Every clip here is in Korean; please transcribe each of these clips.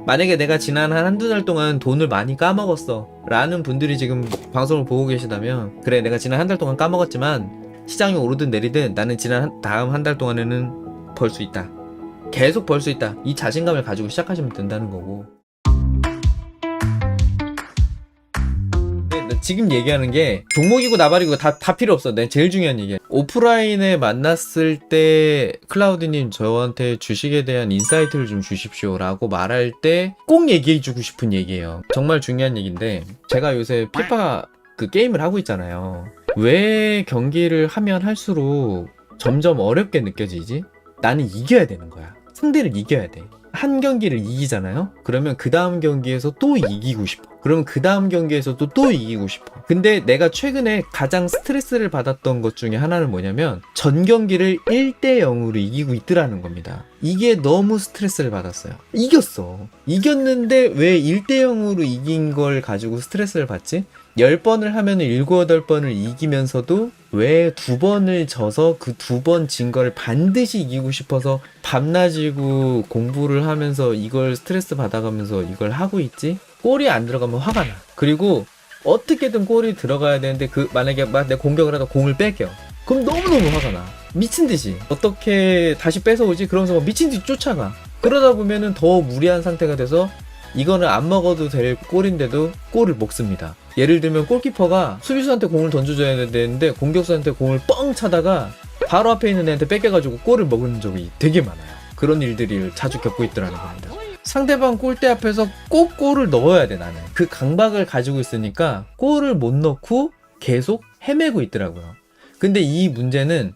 만약에 내가 지난 한 한두 달 동안 돈을 많이 까먹었어 라는 분들이 지금 방송을 보고 계시다면, 그래 내가 지난 한 달 동안 까먹었지만 시장이 오르든 내리든 나는 다음 한 달 동안에는 벌 수 있다, 계속 벌 수 있다, 이 자신감을 가지고 시작하시면 된다는 거고. 지금 얘기하는 게 종목이고 나발이고 다 필요 없어. 내 제일 중요한 얘기야. 오프라인에 만났을 때 클라우드님 저한테 주식에 대한 인사이트를 좀 주십시오 라고 말할 때 꼭 얘기해주고 싶은 얘기예요. 정말 중요한 얘기인데, 제가 요새 피파 그 게임을 하고 있잖아요. 왜 경기를 하면 할수록 점점 어렵게 느껴지지? 나는 이겨야 되는 거야. 상대를 이겨야 돼. 한 경기를 이기잖아요? 그러면 그 다음 경기에서 또 이기고 싶어. 그러면 그 다음 경기에서도 또 이기고 싶어. 근데 내가 최근에 가장 스트레스를 받았던 것 중에 하나는 뭐냐면, 전 경기를 1대 0으로 이기고 있더라는 겁니다. 이게 너무 스트레스를 받았어요. 이겼는데 왜 1대 0으로 이긴 걸 가지고 스트레스를 받지? 10번을 하면 7, 8번을 이기면서도 왜 2번을 져서 그 2번 진 걸 반드시 이기고 싶어서 밤낮이고 공부를 하면서 이걸 스트레스 받아가면서 이걸 하고 있지? 골이 안 들어가면 화가 나. 그리고 어떻게든 골이 들어가야 되는데 만약에 내 공격을 하다 공을 뺏겨. 그럼 너무너무 화가 나. 미친듯이. 어떻게 다시 뺏어오지? 그러면서 미친듯이 쫓아가. 그러다 보면은 더 무리한 상태가 돼서 이거는 안 먹어도 될 골인데도 골을 먹습니다. 예를 들면 골키퍼가 수비수한테 공을 던져줘야 되는데 공격수한테 공을 뻥 차다가 바로 앞에 있는 애한테 뺏겨가지고 골을 먹은 적이 되게 많아요. 그런 일들을 자주 겪고 있더라는 겁니다. 상대방 골대 앞에서 꼭 골을 넣어야 돼. 나는 그 강박을 가지고 있으니까 골을 못 넣고 계속 헤매고 있더라고요. 근데 이 문제는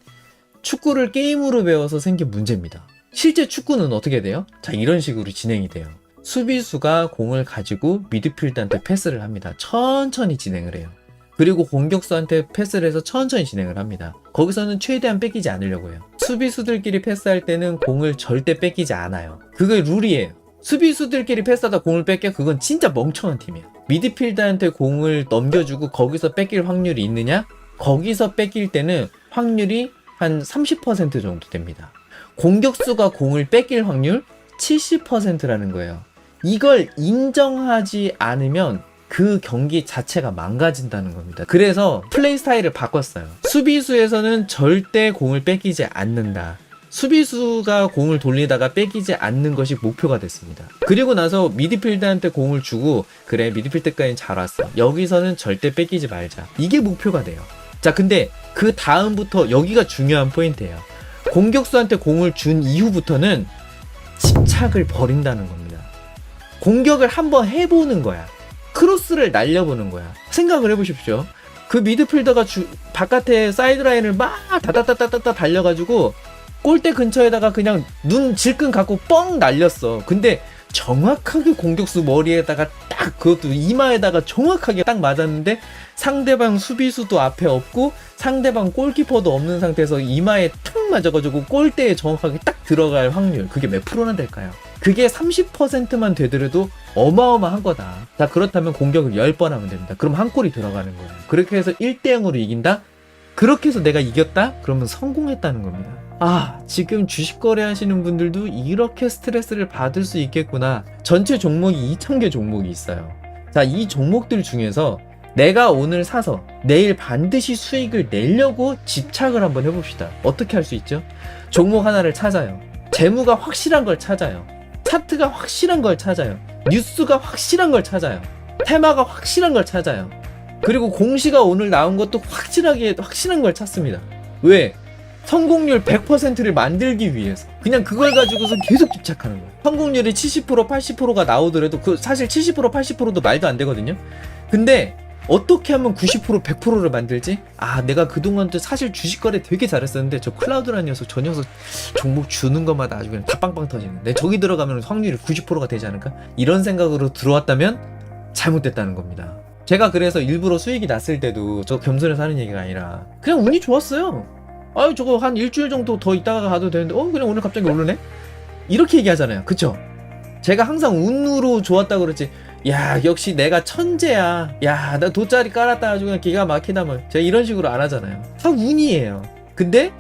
축구를 게임으로 배워서 생긴 문제입니다. 실제 축구는 어떻게 돼요? 자, 이런 식으로 진행이 돼요. 수비수가 공을 가지고 미드필더한테 패스를 합니다. 천천히 진행을 해요. 그리고 공격수한테 패스를 해서 천천히 진행을 합니다. 거기서는 최대한 뺏기지 않으려고 해요. 수비수들끼리 패스할 때는 공을 절대 뺏기지 않아요. 그게 룰이에요. 수비수들끼리 패스하다 공을 뺏겨? 그건 진짜 멍청한 팀이야. 미드필더한테 공을 넘겨주고 거기서 뺏길 확률이 있느냐? 거기서 뺏길 때는 확률이 한 30% 정도 됩니다. 공격수가 공을 뺏길 확률 70%라는 거예요. 이걸 인정하지 않으면 그 경기 자체가 망가진다는 겁니다. 그래서 플레이 스타일을 바꿨어요. 수비수에서는 절대 공을 뺏기지 않는다. 수비수가 공을 돌리다가 뺏기지 않는 것이 목표가 됐습니다. 그리고 나서 미드필더한테 공을 주고, 그래 미드필더까지는 잘 왔어, 여기서는 절대 뺏기지 말자, 이게 목표가 돼요. 자, 근데 그 다음부터 여기가 중요한 포인트예요. 공격수한테 공을 준 이후부터는 집착을 버린다는 겁니다. 공격을 한번 해보는 거야. 크로스를 날려보는 거야. 생각을 해보십시오. 그 미드필더가 바깥에 사이드라인을 막 다다다다다 달려가지고 골대 근처에다가 그냥 눈 질끈 갖고 뻥 날렸어. 근데 정확하게 공격수 머리에다가 딱, 그것도 이마에다가 정확하게 딱 맞았는데 상대방 수비수도 앞에 없고 상대방 골키퍼도 없는 상태에서 이마에 탁 맞아가지고 골대에 정확하게 딱 들어갈 확률, 그게 몇 프로나 될까요? 그게 30%만 되더라도 어마어마한 거다. 자, 그렇다면 공격을 10번 하면 됩니다. 그럼 한 골이 들어가는 거예요. 그렇게 해서 1대 0으로 이긴다? 그렇게 해서 내가 이겼다? 그러면 성공했다는 겁니다. 아, 지금 주식 거래하시는 분들도 이렇게 스트레스를 받을 수 있겠구나. 전체 종목이 2,000개 종목이 있어요. 자, 이 종목들 중에서 내가 오늘 사서 내일 반드시 수익을 내려고 집착을 한번 해봅시다. 어떻게 할 수 있죠? 종목 하나를 찾아요. 재무가 확실한 걸 찾아요. 차트가 확실한 걸 찾아요. 뉴스가 확실한 걸 찾아요. 테마가 확실한 걸 찾아요. 그리고 공시가 오늘 나온 것도 확실한 걸 찾습니다. 왜? 성공률 100%를 만들기 위해서. 그냥 그걸 가지고서 계속 집착하는 거예요. 성공률이 70%, 80%가 나오더라도 사실 70%, 80%도 말도 안 되거든요. 근데 어떻게 하면 90%, 100%를 만들지? 아, 내가 그동안도 사실 주식 거래 되게 잘했었는데 저 클라우드라는 녀석, 저 녀석 종목 주는 것마다 아주 그냥 다 빵빵 터지는, 내 저기 들어가면 확률이 90%가 되지 않을까? 이런 생각으로 들어왔다면 잘못됐다는 겁니다. 제가 그래서 일부러 수익이 났을 때도 저 겸손해서 하는 얘기가 아니라 그냥 운이 좋았어요. 아유, 저거 한 일주일 정도 더 있다가 가도 되는데 그냥 오늘 갑자기 오르네? 이렇게 얘기하잖아요. 그쵸? 제가 항상 운으로 좋았다고 그랬지, 야 역시 내가 천재야, 야 나 돗자리 깔았다 아주 그냥 기가 막히다, 뭐 제가 이런 식으로 안 하잖아요. 다 운이에요. 근데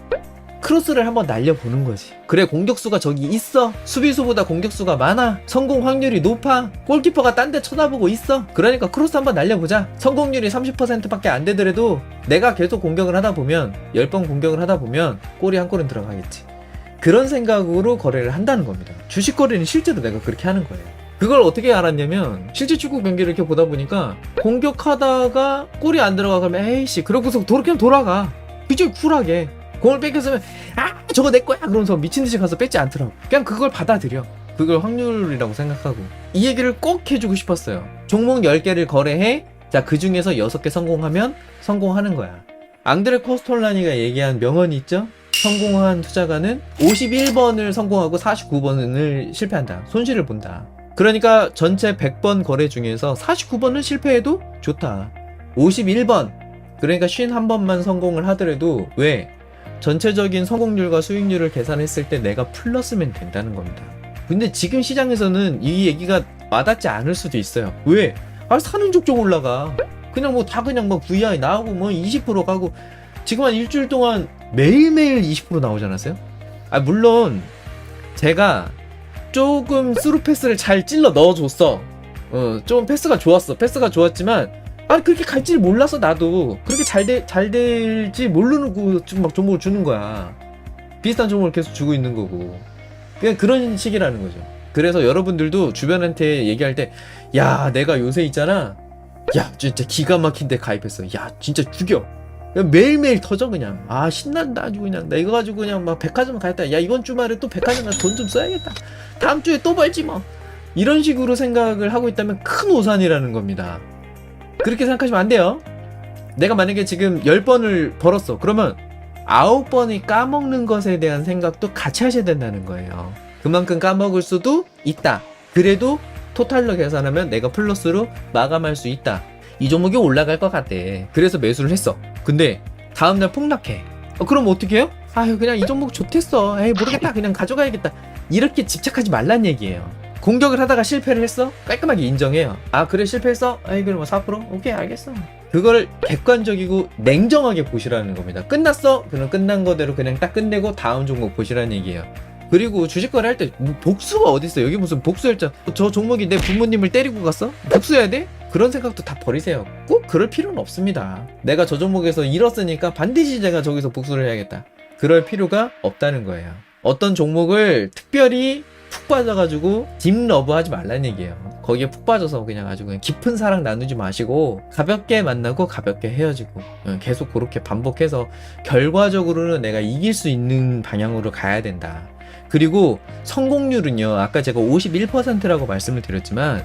크로스를 한번 날려보는 거지. 그래, 공격수가 저기 있어. 수비수보다 공격수가 많아. 성공 확률이 높아. 골키퍼가 딴 데 쳐다보고 있어. 그러니까 크로스 한번 날려보자. 성공률이 30%밖에 안 되더라도 내가 계속 공격을 하다 보면 10번 공격을 하다 보면 골이 한 골은 들어가겠지. 그런 생각으로 거래를 한다는 겁니다. 주식 거래는 실제로 내가 그렇게 하는 거예요. 그걸 어떻게 알았냐면 실제 축구 경기를 이렇게 보다 보니까 공격하다가 골이 안 들어가 그러면 에이씨 그러고서 그냥 돌아가. 굉장히 쿨하게 공을 뺏겼으면 아 저거 내 거야 그러면서 미친듯이 가서 뺏지 않더라고. 그냥 그걸 받아들여. 그걸 확률이라고 생각하고. 이 얘기를 꼭 해주고 싶었어요. 종목 10개를 거래해. 자, 그 중에서 6개 성공하면 성공하는 거야. 앙드레 코스톨라니가 얘기한 명언이 있죠. 성공한 투자가는 51번을 성공하고 49번을 실패한다. 손실을 본다. 그러니까 전체 100번 거래 중에서 49번을 실패해도 좋다. 51번 그러니까 51번만 성공을 하더라도 왜? 전체적인 성공률과 수익률을 계산했을 때 내가 플러스면 된다는 겁니다. 근데 지금 시장에서는 이 얘기가 와닿지 않을 수도 있어요. 왜? 아 사는 족족 올라가. 그냥 뭐 다 그냥 뭐 VI 나오고 뭐 20% 가고 지금 한 일주일 동안 매일매일 20% 나오지 않았어요? 아 물론 제가 조금 스루 패스를 잘 찔러 넣어줬어. 좀 패스가 좋았어. 패스가 좋았지만 아니 그렇게 갈지 몰라서 나도 그렇게 잘 될지 모르는 거 막 종목을 주는 거야. 비슷한 종목을 계속 주고 있는 거고. 그냥 그런 식이라는 거죠. 그래서 여러분들도 주변한테 얘기할 때 야 내가 요새 있잖아 야 진짜 기가 막힌데 가입했어. 야 진짜 죽여. 그냥 매일매일 터져 그냥. 아 신난다 아주 그냥. 나 이거 가지고 그냥 막 백화점 가겠다. 야 이번 주말에 또 백화점 가서 돈 좀 써야겠다. 다음 주에 또 벌지 뭐. 이런 식으로 생각을 하고 있다면 큰 오산이라는 겁니다. 그렇게 생각하시면 안 돼요. 내가 만약에 지금 10번을 벌었어. 그러면 9번이 까먹는 것에 대한 생각도 같이 하셔야 된다는 거예요. 그만큼 까먹을 수도 있다. 그래도 토탈로 계산하면 내가 플러스로 마감할 수 있다. 이 종목이 올라갈 것 같대. 그래서 매수를 했어. 근데 다음날 폭락해. 그럼 어떻게 해요? 아유 그냥 이 종목 좋댔어. 에이 모르겠다. 그냥 가져가야겠다. 이렇게 집착하지 말란 얘기예요. 공격을 하다가 실패를 했어? 깔끔하게 인정해요. 아 그래 실패했어? 아이 그럼 4%? 오케이 알겠어. 그걸 객관적이고 냉정하게 보시라는 겁니다. 끝났어? 그럼 끝난 거대로 그냥 딱 끝내고 다음 종목 보시라는 얘기예요. 그리고 주식 거래할 때 복수가 어딨어. 여기 무슨 복수열자. 저 종목이 내 부모님을 때리고 갔어? 복수해야 돼? 그런 생각도 다 버리세요. 꼭 그럴 필요는 없습니다. 내가 저 종목에서 잃었으니까 반드시 제가 저기서 복수를 해야겠다. 그럴 필요가 없다는 거예요. 어떤 종목을 특별히 푹 빠져가지고 딥러브 하지 말라는 얘기예요. 거기에 푹 빠져서 그냥 아주 그냥 깊은 사랑 나누지 마시고 가볍게 만나고 가볍게 헤어지고 계속 그렇게 반복해서 결과적으로는 내가 이길 수 있는 방향으로 가야 된다. 그리고 성공률은요, 아까 제가 51%라고 말씀을 드렸지만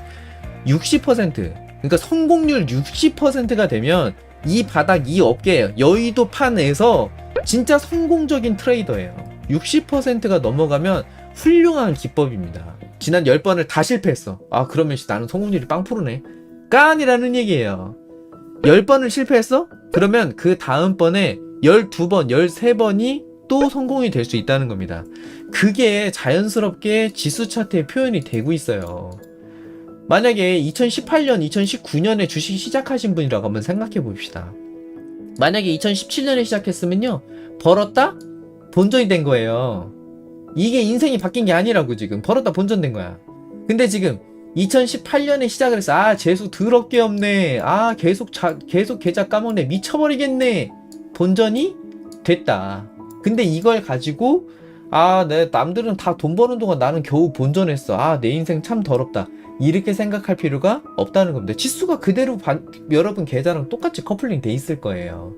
60% 그러니까 성공률 60%가 되면 이 바닥 이 업계 여의도 판에서 진짜 성공적인 트레이더예요. 60%가 넘어가면 훌륭한 기법입니다. 지난 10번을 다 실패했어. 아 그러면 나는 성공률이 0%네. 깐이라는 얘기예요. 10번을 실패했어? 그러면 그 다음번에 12번, 13번이 또 성공이 될 수 있다는 겁니다. 그게 자연스럽게 지수 차트에 표현이 되고 있어요. 만약에 2018년, 2019년에 주식 시작하신 분이라고 한번 생각해 봅시다. 만약에 2017년에 시작했으면요, 벌었다? 본전이 된 거예요. 이게 인생이 바뀐 게 아니라고. 지금 벌었다 본전된 거야. 근데 지금 2018년에 시작을 했어. 아 재수 더럽게 없네. 아 계속 계좌 까먹네. 미쳐버리겠네. 본전이 됐다. 근데 이걸 가지고 아 내 남들은 다 돈 버는 동안 나는 겨우 본전했어. 아 내 인생 참 더럽다. 이렇게 생각할 필요가 없다는 겁니다. 지수가 그대로 여러분 계좌랑 똑같이 커플링 돼 있을 거예요.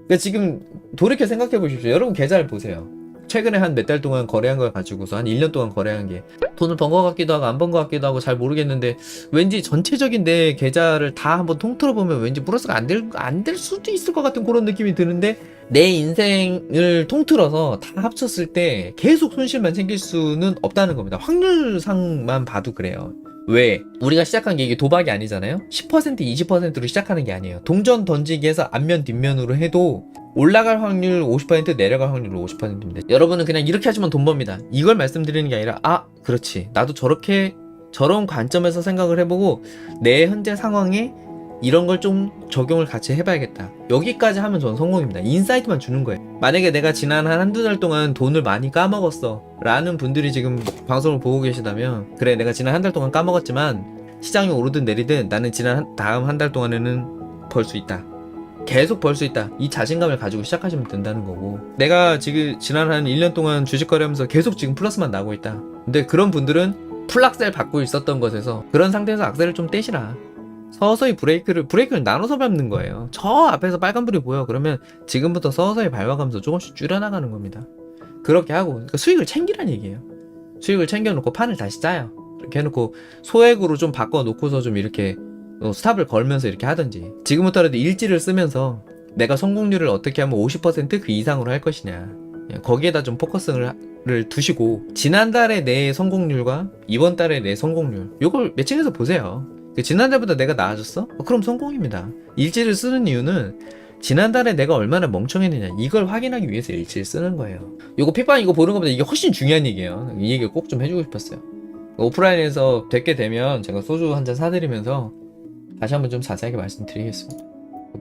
그러니까 지금 돌이켜 생각해 보십시오. 여러분 계좌를 보세요. 최근에 한 몇 달 동안 거래한 걸 가지고서 한 1년 동안 거래한 게 돈을 번 것 같기도 하고 안 번 것 같기도 하고 잘 모르겠는데 왠지 전체적인 내 계좌를 다 한번 통틀어 보면 왠지 플러스가 안 될 수도 있을 것 같은 그런 느낌이 드는데 내 인생을 통틀어서 다 합쳤을 때 계속 손실만 생길 수는 없다는 겁니다. 확률상만 봐도 그래요. 왜? 우리가 시작한 게 이게 도박이 아니잖아요? 10% 20%로 시작하는 게 아니에요. 동전 던지기에서 앞면 뒷면으로 해도 올라갈 확률 50% 내려갈 확률 50%입니다. 여러분은 그냥 이렇게 하시면 돈 법니다. 이걸 말씀드리는 게 아니라 아 그렇지 나도 저런 관점에서 생각을 해보고 내 현재 상황에 이런 걸 좀 적용을 같이 해봐야겠다. 여기까지 하면 저는 성공입니다. 인사이트만 주는 거예요. 만약에 내가 지난 한 한두 달 동안 돈을 많이 까먹었어 라는 분들이 지금 방송을 보고 계시다면, 그래 내가 지난 한 달 동안 까먹었지만 시장이 오르든 내리든 나는 다음 한 달 동안에는 벌 수 있다, 계속 벌 수 있다, 이 자신감을 가지고 시작하시면 된다는 거고, 내가 지금 지난 한 1년 동안 주식 거래하면서 계속 지금 플러스만 나고 있다, 근데 그런 분들은 풀악셀 받고 있었던 것에서 그런 상태에서 악셀을 좀 떼시라. 서서히 브레이크를 나눠서 밟는 거예요. 저 앞에서 빨간불이 보여 그러면 지금부터 서서히 밟아가면서 조금씩 줄여나가는 겁니다. 그렇게 하고, 그러니까 수익을 챙기란 얘기예요. 수익을 챙겨놓고 판을 다시 짜요. 이렇게 해놓고 소액으로 좀 바꿔놓고서 좀 이렇게 스탑을 걸면서 이렇게 하든지, 지금부터라도 일지를 쓰면서 내가 성공률을 어떻게 하면 50%그 이상으로 할 것이냐, 거기에다 좀 포커스를 두시고, 지난달에 내 성공률과 이번 달에 내 성공률 요걸 매칭해서 보세요. 지난달보다 내가 나아졌어? 그럼 성공입니다. 일지를 쓰는 이유는 지난달에 내가 얼마나 멍청했느냐 이걸 확인하기 위해서 일지를 쓰는 거예요. 요거 픽방 이거 보는 것보다 이게 훨씬 중요한 얘기예요. 이 얘기를 꼭 좀 해주고 싶었어요. 오프라인에서 뵙게 되면 제가 소주 한 잔 사드리면서 다시 한번 좀 자세하게 말씀드리겠습니다.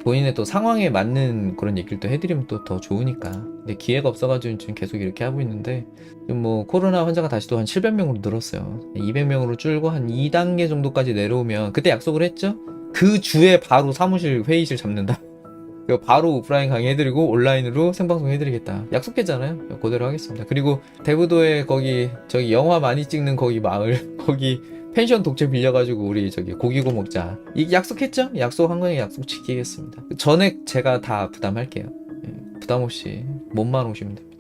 본인의 또 상황에 맞는 그런 얘기를 또 해드리면 또 더 좋으니까. 근데 기회가 없어가지고 지금 계속 이렇게 하고 있는데, 지금 뭐 코로나 환자가 다시 또 한 700명으로 늘었어요. 200명으로 줄고 한 2단계 정도까지 내려오면, 그때 약속을 했죠? 그 주에 바로 사무실 회의실 잡는다. 바로 오프라인 강의 해드리고 온라인으로 생방송 해드리겠다 약속했잖아요. 그대로 하겠습니다. 그리고 대부도에 거기 저기 영화 많이 찍는 거기 마을 거기 펜션 독채 빌려가지고 우리 저기 고기 구워 먹자, 이 약속했죠? 약속한 거니 약속 지키겠습니다. 전액 제가 다 부담할게요. 부담 없이 몸만 오시면 됩니다.